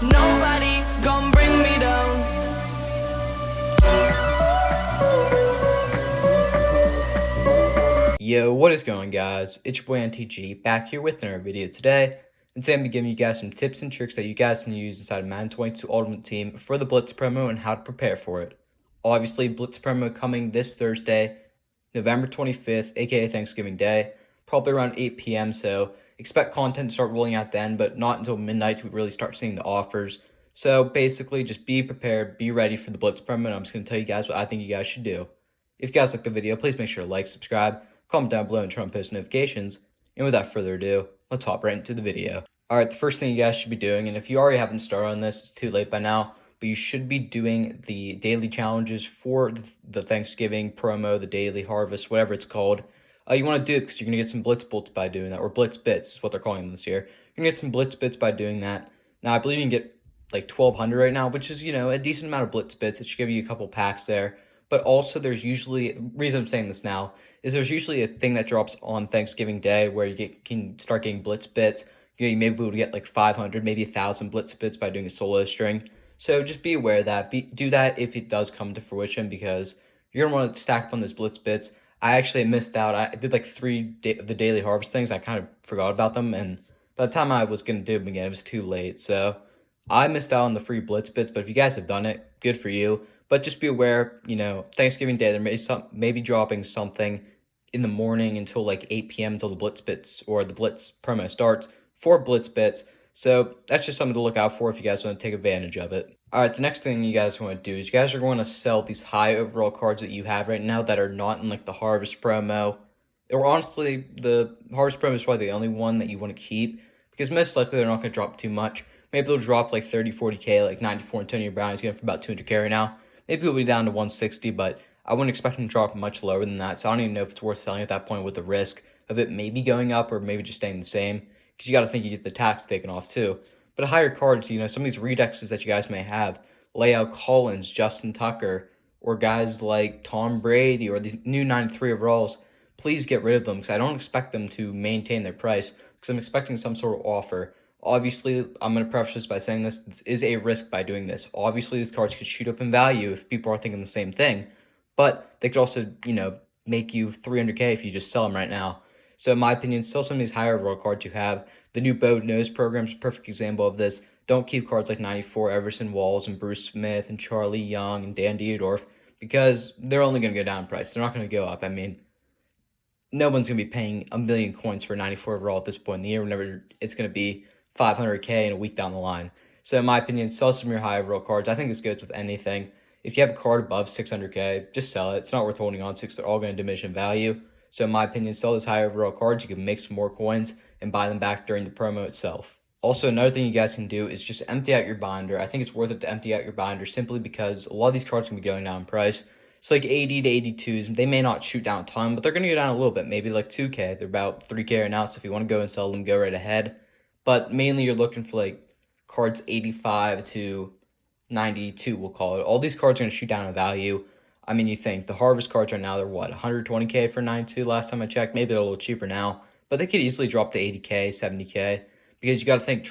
Nobody gon' bring me down. Yo, what is going on, guys? It's your boy NTG back here with another video today. And today I'm going to be giving you guys some tips and tricks that you guys can use inside of Madden 22 Ultimate Team for the Blitz promo and how to prepare for it. Obviously, Blitz promo coming this Thursday, November 25th, aka Thanksgiving Day, probably around 8 p.m. So expect content to start rolling out then, but not until midnight to really start seeing the offers. So basically, just be prepared, be ready for the Blitz promo, and I'm just going to tell you guys what I think you guys should do. If you guys like the video, please make sure to like, subscribe, comment down below and turn on post notifications. And without further ado, let's hop right into the video. Alright, the first thing you guys should be doing, and if you already haven't started on this, it's too late by now, but you should be doing the daily challenges for the Thanksgiving promo, the daily harvest, whatever it's called. You want to do it because you're going to get some Blitz Bolts by doing that, or Blitz Bits is what they're calling them this year. You're going to get some Blitz Bits by doing that. Now, I believe you can get like 1,200 right now, which is, a decent amount of Blitz Bits. It should give you a couple packs there. But also there's usually, the reason I'm saying this now, is there's usually a thing that drops on Thanksgiving Day where you can start getting Blitz Bits. You may be able to get like 500, maybe 1,000 Blitz Bits by doing a solo string. So just be aware of that. Do that if it does come to fruition, because you're going to want to stack up on those Blitz Bits. I actually missed out. I did like 3 of the daily harvest things. I kind of forgot about them, and by the time I was going to do them again, it was too late. So I missed out on the free Blitz Bits, but if you guys have done it, good for you. But just be aware, Thanksgiving Day, there may be dropping something in the morning until like 8 p.m. until the Blitz Bits or the Blitz promo starts for Blitz Bits. So that's just something to look out for if you guys want to take advantage of it. Alright, the next thing you guys want to do is you guys are going to sell these high overall cards that you have right now that are not in like the Harvest promo. Or honestly, the Harvest promo is probably the only one that you want to keep, because most likely they're not going to drop too much. Maybe they'll drop like 30, 40k, like 94 Antonio Brown is getting for about 200k right now. Maybe it'll be down to 160, but I wouldn't expect them to drop much lower than that. So I don't even know if it's worth selling at that point with the risk of it maybe going up or maybe just staying the same, because you got to think you get the tax taken off too. But higher cards, some of these redexes that you guys may have, Layout Collins, Justin Tucker, or guys like Tom Brady, or these new 93 overalls, please get rid of them, because I don't expect them to maintain their price, because I'm expecting some sort of offer. Obviously, I'm going to preface this by saying this is a risk by doing this. Obviously, these cards could shoot up in value if people are thinking the same thing, but they could also, make you 300k if you just sell them right now. So in my opinion, sell some of these higher overall cards you have. The new Bow Nose program is a perfect example of this. Don't keep cards like 94 Everson Walls and Bruce Smith and Charlie Young and Dan Dierdorf, because they're only going to go down in price. They're not going to go up. I mean, no one's going to be paying a million coins for 94 overall at this point in the year, whenever it's going to be 500k in a week down the line. So in my opinion, sell some of your high overall cards. I think this goes with anything. If you have a card above 600k, just sell it. It's not worth holding on to, because they're all going to diminish in value. So in my opinion, sell those high overall cards. You can make some more coins and buy them back during the promo itself. Also, another thing you guys can do is just empty out your binder. I think it's worth it to empty out your binder simply because a lot of these cards can be going down in price. It's like 80 to 82s. They may not shoot down a ton, but they're going to go down a little bit, maybe like 2k. They're about 3k right now, so if you want to go and sell them, go right ahead. But mainly you're looking for like cards 85 to 92, we'll call it. All these cards are going to shoot down in value. I mean, you think the Harvest cards right now, they're what, 120k for 92 last time I checked? Maybe they're a little cheaper now, but they could easily drop to 80k, 70k, because you got to think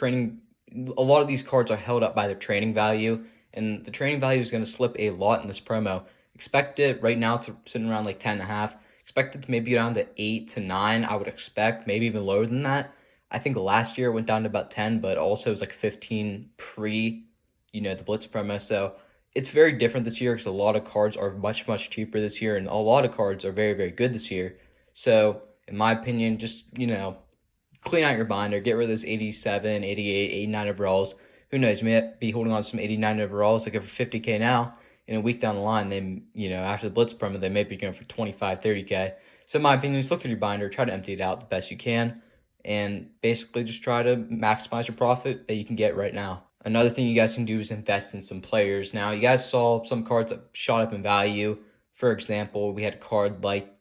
a lot of these cards are held up by their training value, and the training value is going to slip a lot in this promo. Expect it right now to sitting around like 10.5. Expect it to maybe go down to 8 to 9, I would expect, maybe even lower than that. I think last year it went down to about 10, but also it was like 15 pre, the Blitz promo. So it's very different this year, because a lot of cards are much, much cheaper this year, and a lot of cards are very, very good this year. So in my opinion, just, clean out your binder, get rid of those 87, 88, 89 overalls. Who knows, you may be holding on to some 89 overalls, like for 50k now. In a week down the line, they, after the Blitz promo, they may be going for 25, 30k. So in my opinion, just look through your binder, try to empty it out the best you can, and basically just try to maximize your profit that you can get right now. Another thing you guys can do is invest in some players. Now, you guys saw some cards that shot up in value. For example, we had a card like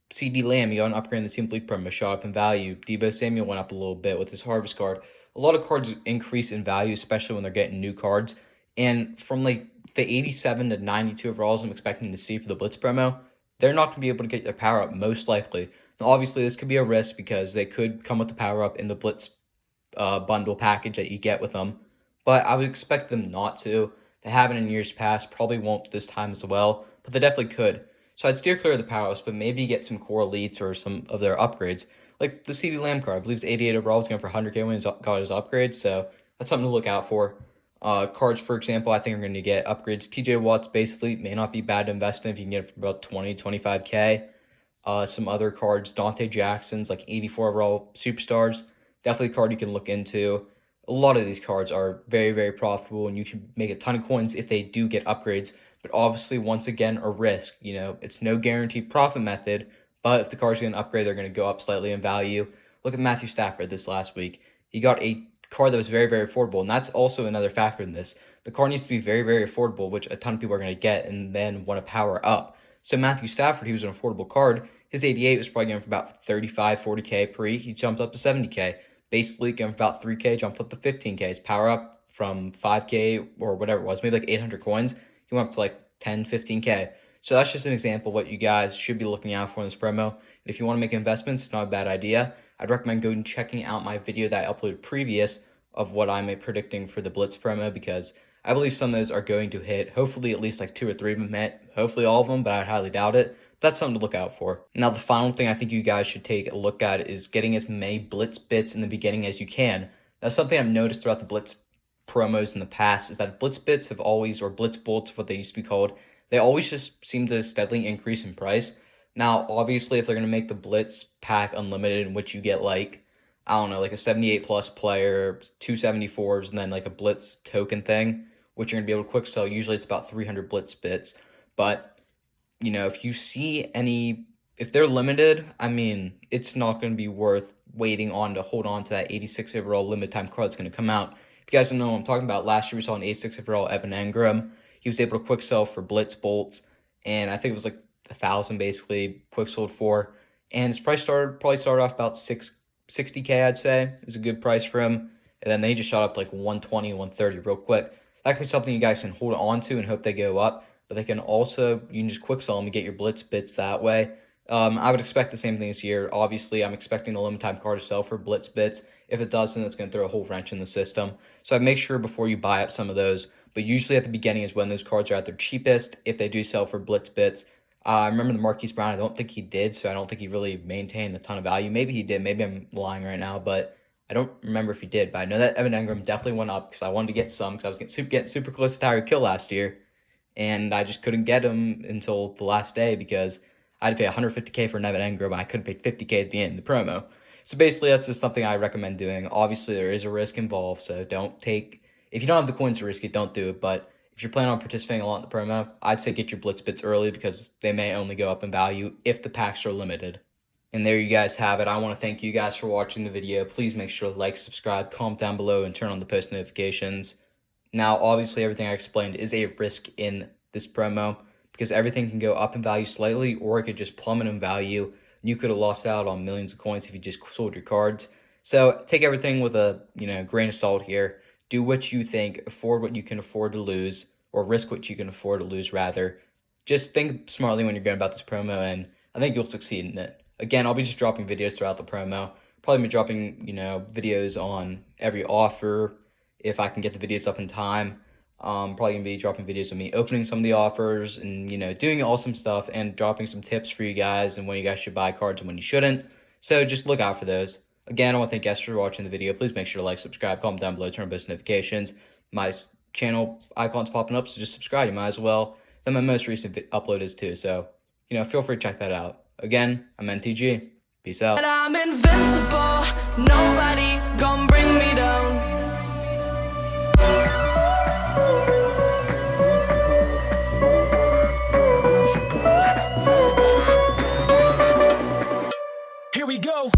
CD Lamb. You got an upgrade in the Team Bleak promo, shot up in value. Debo Samuel went up a little bit with his Harvest card. A lot of cards increase in value, especially when they're getting new cards. And from like the 87 to 92 overalls I'm expecting to see for the Blitz promo, they're not going to be able to get their power up, most likely. Now, obviously, this could be a risk because they could come with the power up in the Blitz bundle package that you get with them. but I would expect them not to. They haven't in years past, probably won't this time as well, but they definitely could. So I'd steer clear of the powerhouse, but maybe get some core elites or some of their upgrades. Like the CD Lamb card, I believe it's 88 overall, is going for 100k when he's got his upgrades, so that's something to look out for. Cards, for example, I think are going to get upgrades. TJ Watt's basically may not be bad to invest in if you can get it for about 20, 25k. Some other cards, Dante Jackson's like 84 overall superstars, definitely a card you can look into. A lot of these cards are very, very profitable, and you can make a ton of coins if they do get upgrades. But obviously, once again, a risk. It's no guaranteed profit method, but if the cards get an upgrade, they're going to go up slightly in value. Look at Matthew Stafford this last week. He got a card that was very, very affordable, and that's also another factor in this. The card needs to be very, very affordable, which a ton of people are going to get and then want to power up. So Matthew Stafford, he was an affordable card. His 88 was probably going for about 35, 40k pre. He jumped up to 70k. Basically, going for about 3k, jumped up to 15k. His power up from 5k or whatever it was, maybe like 800 coins. He went up to like 10, 15k. So that's just an example of what you guys should be looking out for in this promo. And if you want to make investments, it's not a bad idea. I'd recommend going and checking out my video that I uploaded previous of what I'm predicting for the Blitz promo, because I believe some of those are going to hit. Hopefully at least like 2 or 3 of them hit. Hopefully all of them, but I'd highly doubt it. That's something to look out for. Now, the final thing I think you guys should take a look at is getting as many Blitz Bits in the beginning as you can. Now, something I've noticed throughout the Blitz promos in the past is that Blitz Bits have always, or Blitz Bolts, what they used to be called, they always just seem to steadily increase in price. Now, obviously, if they're going to make the Blitz pack unlimited, in which you get like, I don't know, like a 78 plus player, 274s, and then like a Blitz token thing, which you're going to be able to quick sell. Usually it's about 300 Blitz Bits. But, if you see any, if they're limited, I mean, it's not going to be worth waiting on to hold on to that 86 overall limited time card that's going to come out. If you guys don't know what I'm talking about, last year we saw an 86 overall Evan Engram. He was able to quick sell for Blitz Bolts, and I think it was like 1,000 basically quick sold for. And his price probably started off about 60k, I'd say. It was a good price for him. And then they just shot up to like 120, 130 real quick. That could be something you guys can hold on to and hope they go up. But they can also, you can just quick sell them and get your Blitz Bits that way. I would expect the same thing this year. Obviously, I'm expecting the limited time card to sell for Blitz Bits. If it doesn't, it's going to throw a whole wrench in the system. So I'd make sure before you buy up some of those. But usually at the beginning is when those cards are at their cheapest, if they do sell for Blitz Bits. I remember the Marquise Brown, I don't think he did, so I don't think he really maintained a ton of value. Maybe he did. Maybe I'm lying right now, but I don't remember if he did. But I know that Evan Engram definitely went up because I wanted to get some, because I was getting super close to Tyreek Hill last year. And I just couldn't get him until the last day because I had to pay $150k for an Evan Engram, and I couldn't pay $50k at the end of the promo. So basically, that's just something I recommend doing. Obviously, there is a risk involved, so if you don't have the coins to risk it, don't do it. But if you're planning on participating a lot in the promo, I'd say get your Blitz Bits early because they may only go up in value if the packs are limited. And there you guys have it. I want to thank you guys for watching the video. Please make sure to like, subscribe, comment down below, and turn on the post notifications. Now, obviously, everything I explained is a risk in this promo because everything can go up in value slightly, or it could just plummet in value. You could have lost out on millions of coins if you just sold your cards. So take everything with a grain of salt here. Do what you think, afford what you can afford to lose, or risk what you can afford to lose, rather. Just think smartly when you're going about this promo, and I think you'll succeed in it. Again, I'll be just dropping videos throughout the promo. Probably be dropping, videos on every offer if I can get the videos up in time. Probably going to be dropping videos of me opening some of the offers and, doing awesome stuff and dropping some tips for you guys and when you guys should buy cards and when you shouldn't. So just look out for those. Again, I want to thank you guys for watching the video. Please make sure to like, subscribe, comment down below, turn on post notifications. My channel icon's popping up, so just subscribe. You might as well. Then my most recent upload is too. So, feel free to check that out. Again, I'm NTG. Peace out. And I'm invincible, nobody gon' bring me down. Here we go.